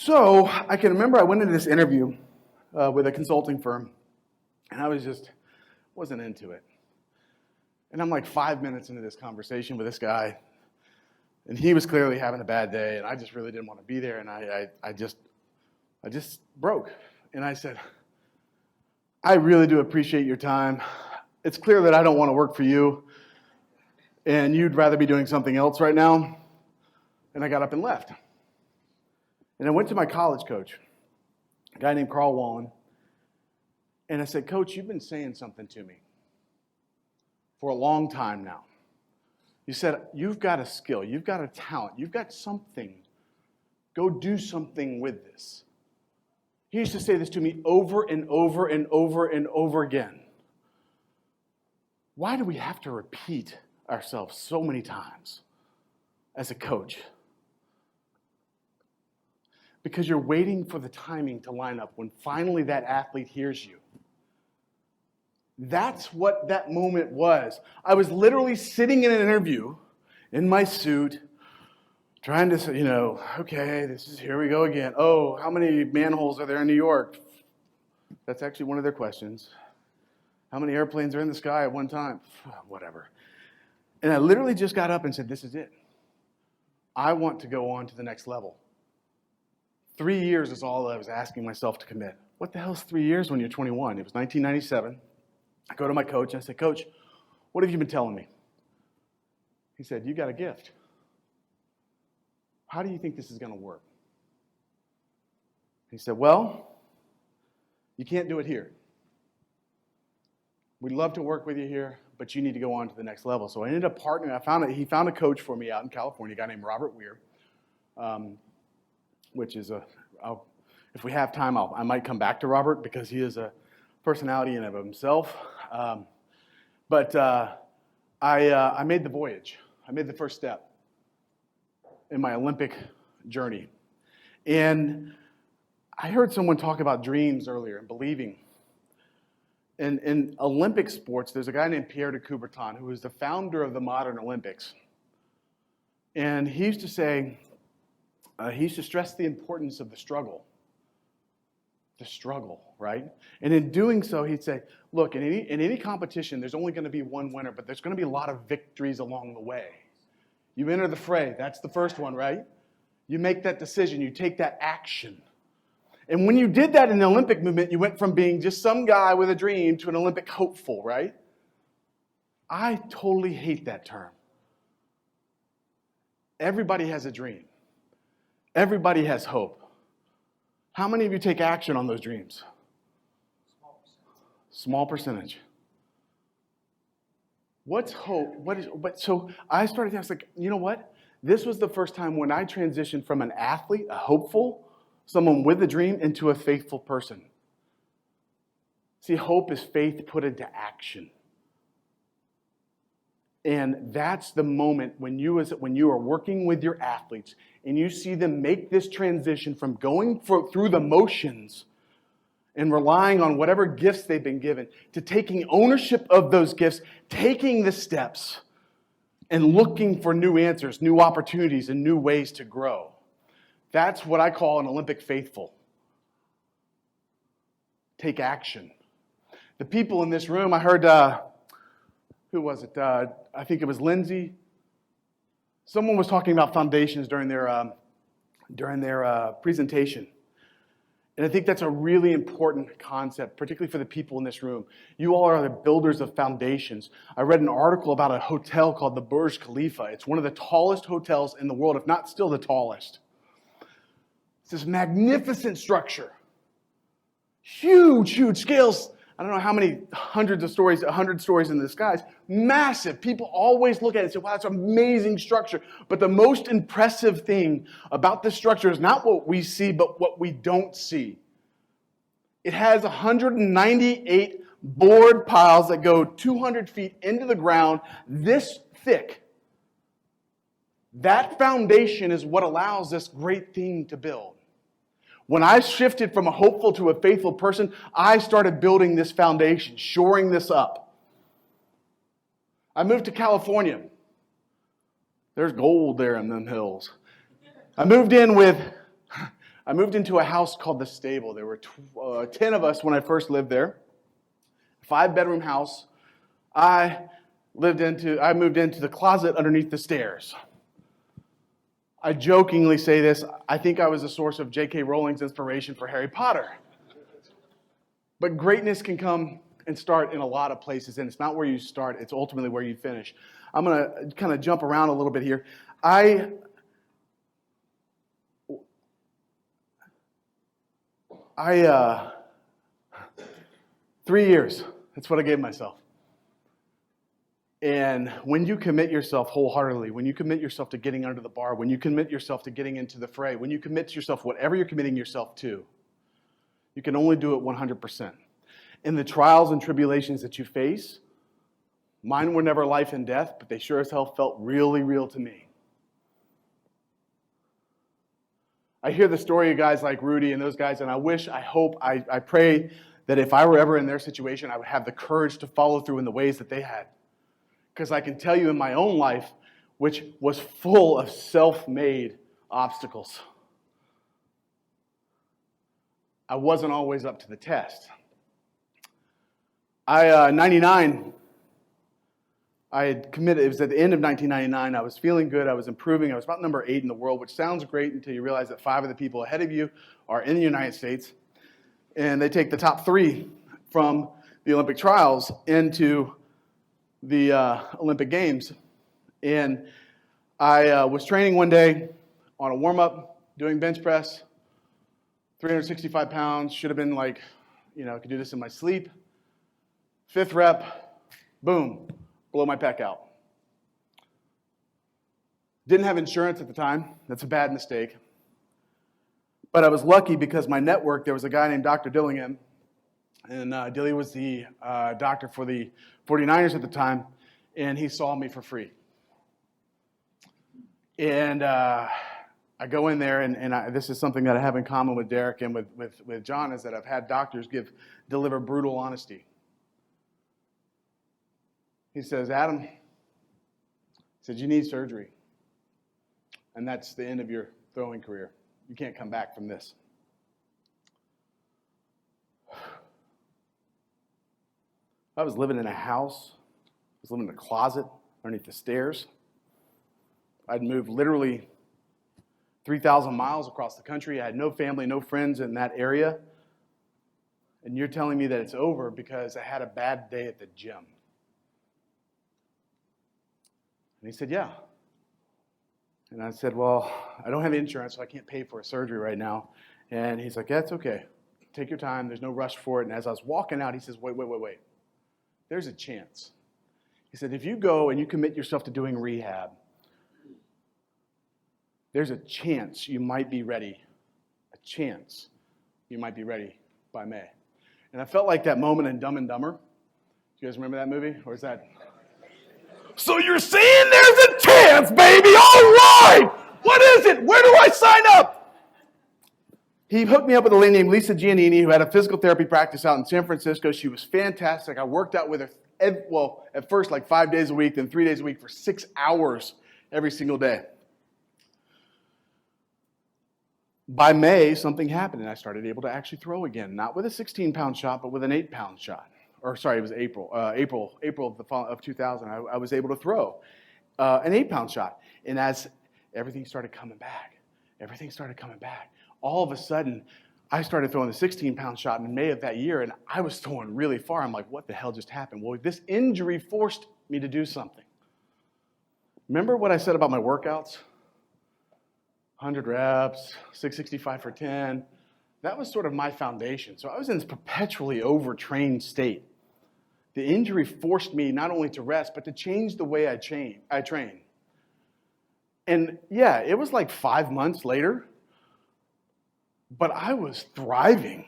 So I can remember I went into this interview with a consulting firm, and I wasn't into it. And I'm like 5 minutes into this conversation with this guy, and he was clearly having a bad day, and I just really didn't want to be there, and I just broke. And I said, I really do appreciate your time. It's clear that I don't want to work for you, and you'd rather be doing something else right now. And I got up and left. And I went to my college coach, a guy named Carl Wallen, and I said, Coach, you've been saying something to me for a long time now. You said, you've got a skill, you've got a talent, you've got something. Go do something with this. He used to say this to me over and over and over and over again. Why do we have to repeat ourselves so many times as a coach? Because you're waiting for the timing to line up when finally that athlete hears you. That's what that moment was. I was literally sitting in an interview in my suit, trying to say, okay, here we go again. Oh, how many manholes are there in New York? That's actually one of their questions. How many airplanes are in the sky at one time? Whatever. And I literally just got up and said, this is it. I want to go on to the next level. 3 years is all I was asking myself to commit. What the hell is 3 years when you're 21? It was 1997. I go to my coach and I said, Coach, what have you been telling me? He said, you got a gift. How do you think this is going to work? He said, well, you can't do it here. We'd love to work with you here, but you need to go on to the next level. So I ended up partnering. He found a coach for me out in California, a guy named Robert Weir, which is if we have time, I might come back to Robert because he is a personality in and of himself. But I made the voyage. I made the first step in my Olympic journey. And I heard someone talk about dreams earlier and believing. In Olympic sports, there's a guy named Pierre de Coubertin who is the founder of the modern Olympics. And he used to say, he used to stress the importance of the struggle. The struggle, right? And in doing so, he'd say, look, in any competition, there's only going to be one winner, but there's going to be a lot of victories along the way. You enter the fray. That's the first one, right? You make that decision. You take that action. And when you did that in the Olympic movement, you went from being just some guy with a dream to an Olympic hopeful, right? I totally hate that term. Everybody has a dream. Everybody has hope. How many of you take action on those dreams? Small percentage. What's hope? So I started to ask, you know what? This was the first time when I transitioned from an athlete, a hopeful, someone with a dream, into a faithful person. See, hope is faith put into action. And that's the moment when you are working with your athletes and you see them make this transition from going through the motions and relying on whatever gifts they've been given to taking ownership of those gifts, taking the steps, and looking for new answers, new opportunities, and new ways to grow. That's what I call an Olympic faithful. Take action. The people in this room, I heard, who was it? I think it was Lindsay. Someone was talking about foundations during their presentation. And I think that's a really important concept, particularly for the people in this room. You all are the builders of foundations. I read an article about a hotel called the Burj Khalifa. It's one of the tallest hotels in the world, if not still the tallest. It's this magnificent structure. Huge, huge scales. I don't know how many hundreds of stories, 100 stories in the skies. Massive. People always look at it and say, wow, that's an amazing structure. But the most impressive thing about this structure is not what we see, but what we don't see. It has 198 board piles that go 200 feet into the ground, this thick. That foundation is what allows this great thing to build. When I shifted from a hopeful to a faithful person, I started building this foundation, shoring this up. I moved to California. There's gold there in them hills. I moved in with I moved into a house called The Stable. There were 10 of us when I first lived there. 5-bedroom house. I moved into the closet underneath the stairs. I jokingly say this, I think I was a source of J.K. Rowling's inspiration for Harry Potter. But greatness can come and start in a lot of places, and it's not where you start, it's ultimately where you finish. I'm going to kind of jump around a little bit here. 3 years, that's what I gave myself. And when you commit yourself wholeheartedly, when you commit yourself to getting under the bar, when you commit yourself to getting into the fray, when you commit to yourself whatever you're committing yourself to, you can only do it 100%. In the trials and tribulations that you face, mine were never life and death, but they sure as hell felt really real to me. I hear the story of guys like Rudy and those guys, and I wish, I hope, I pray that if I were ever in their situation, I would have the courage to follow through in the ways that they had. Because I can tell you in my own life, which was full of self-made obstacles, I wasn't always up to the test. 99, I had committed, it was at the end of 1999, I was feeling good, I was improving, I was about number 8 in the world, which sounds great until you realize that 5 of the people ahead of you are in the United States, and they take the top 3 from the Olympic trials into the Olympic Games. And I was training one day on a warm-up, doing bench press, 365 pounds, should have been like, I could do this in my sleep. 5th rep, boom, blow my pec out. Didn't have insurance at the time. That's a bad mistake. But I was lucky because my network, there was a guy named Dr. Dillingham, and Dilly was the doctor for the 49ers at the time, and he saw me for free. And I go in there, and this is something that I have in common with Derek and with John, is that I've had doctors deliver brutal honesty. He says, Adam, he said, you need surgery. And that's the end of your throwing career. You can't come back from this. I was living in a house. I was living in a closet underneath the stairs. I'd moved literally 3,000 miles across the country. I had no family, no friends in that area. And you're telling me that it's over because I had a bad day at the gym. And he said, yeah. And I said, well, I don't have insurance, so I can't pay for a surgery right now. And he's like, yeah, it's okay. Take your time. There's no rush for it. And as I was walking out, he says, wait. There's a chance. He said, if you go and you commit yourself to doing rehab, there's a chance you might be ready. A chance you might be ready by May. And I felt like that moment in Dumb and Dumber. Do you guys remember that movie? Or is that... So you're saying there's a chance, baby. All right. What is it? Where do I sign up? He hooked me up with a lady named Lisa Giannini, who had a physical therapy practice out in San Francisco. She was fantastic. I worked out with her, at first like 5 days a week, then 3 days a week for 6 hours every single day. By May, something happened, and I started able to actually throw again. Not with a 16-pound shot, but with an 8-pound shot. Or sorry, it was April of 2000, I was able to throw an 8-pound shot. And as everything started coming back, all of a sudden, I started throwing the 16-pound shot in May of that year, and I was throwing really far. I'm like, what the hell just happened? Well, this injury forced me to do something. Remember what I said about my workouts? 100 reps, 665 for 10. That was sort of my foundation. So I was in this perpetually overtrained state. The injury forced me not only to rest, but to change the way I train. And yeah, it was like 5 months later, but I was thriving.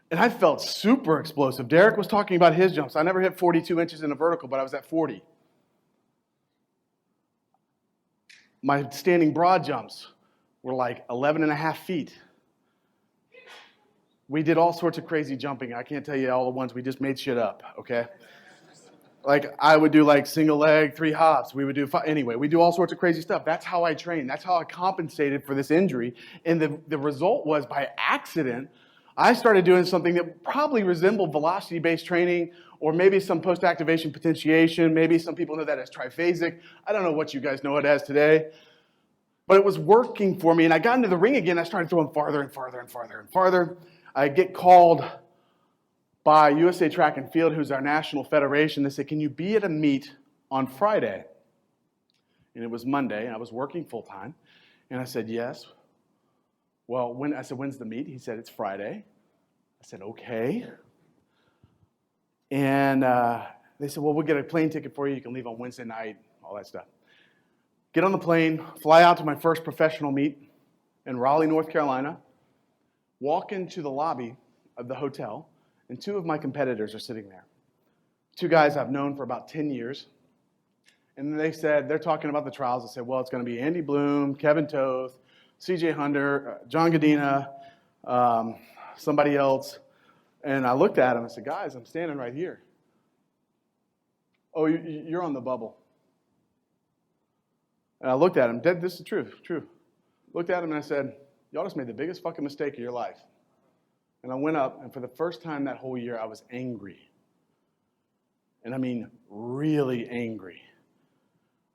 And I felt super explosive. Derek was talking about his jumps. I never hit 42 inches in a vertical, but I was at 40. My standing broad jumps were like 11 and a half feet. We did all sorts of crazy jumping. I can't tell you all the ones. We just made shit up, okay? Like I would do like single leg, 3 hops. We would do anyway. We do all sorts of crazy stuff. That's how I trained. That's how I compensated for this injury. And the result was by accident, I started doing something that probably resembled velocity-based training, or maybe some post-activation potentiation. Maybe some people know that as triphasic. I don't know what you guys know it as today. But it was working for me, and I got into the ring again. I started throwing farther and farther and farther and farther. I get called by USA Track and Field, who's our national federation. They said, can you be at a meet on Friday? And it was Monday, and I was working full-time. And I said, yes. Well, I said, when's the meet? He said, it's Friday. I said, okay. And they said, well, we'll get a plane ticket for you. You can leave on Wednesday night, all that stuff. Get on the plane, fly out to my first professional meet in Raleigh, North Carolina, walk into the lobby of the hotel, and 2 of my competitors are sitting there. 2 guys I've known for about 10 years. And they said, they're talking about the trials. I said, well, it's going to be Andy Bloom, Kevin Toth, CJ Hunter, John Godina, somebody else. And I looked at them and said, guys, I'm standing right here. Oh, you're on the bubble. And I looked at him. This is true. Looked at him and I said, y'all just made the biggest fucking mistake of your life. And I went up, and for the first time that whole year, I was angry. And I mean really angry.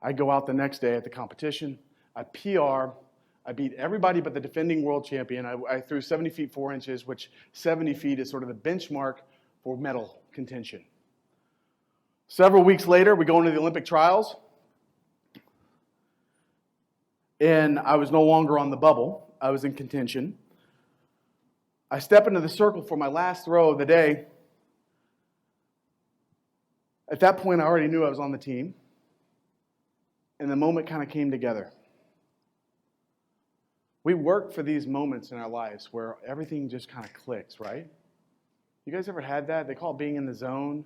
I go out the next day at the competition. I PR. I beat everybody but the defending world champion. I threw 70 feet 4 inches, which 70 feet is sort of the benchmark for medal contention. Several weeks later, we go into the Olympic trials. And I was no longer on the bubble. I was in contention. I step into the circle for my last throw of the day. At that point, I already knew I was on the team. And the moment kind of came together. We work for these moments in our lives where everything just kind of clicks, right? You guys ever had that? They call it being in the zone.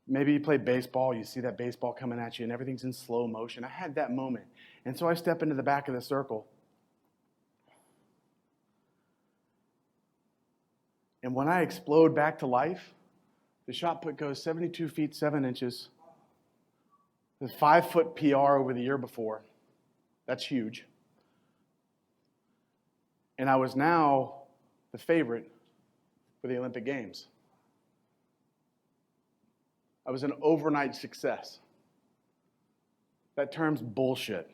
Maybe you play baseball, you see that baseball coming at you, and everything's in slow motion. I had that moment. And so I step into the back of the circle. And when I explode back to life, the shot put goes 72 feet 7 inches. The 5-foot PR over the year before. That's huge. And I was now the favorite for the Olympic Games. I was an overnight success. That term's bullshit.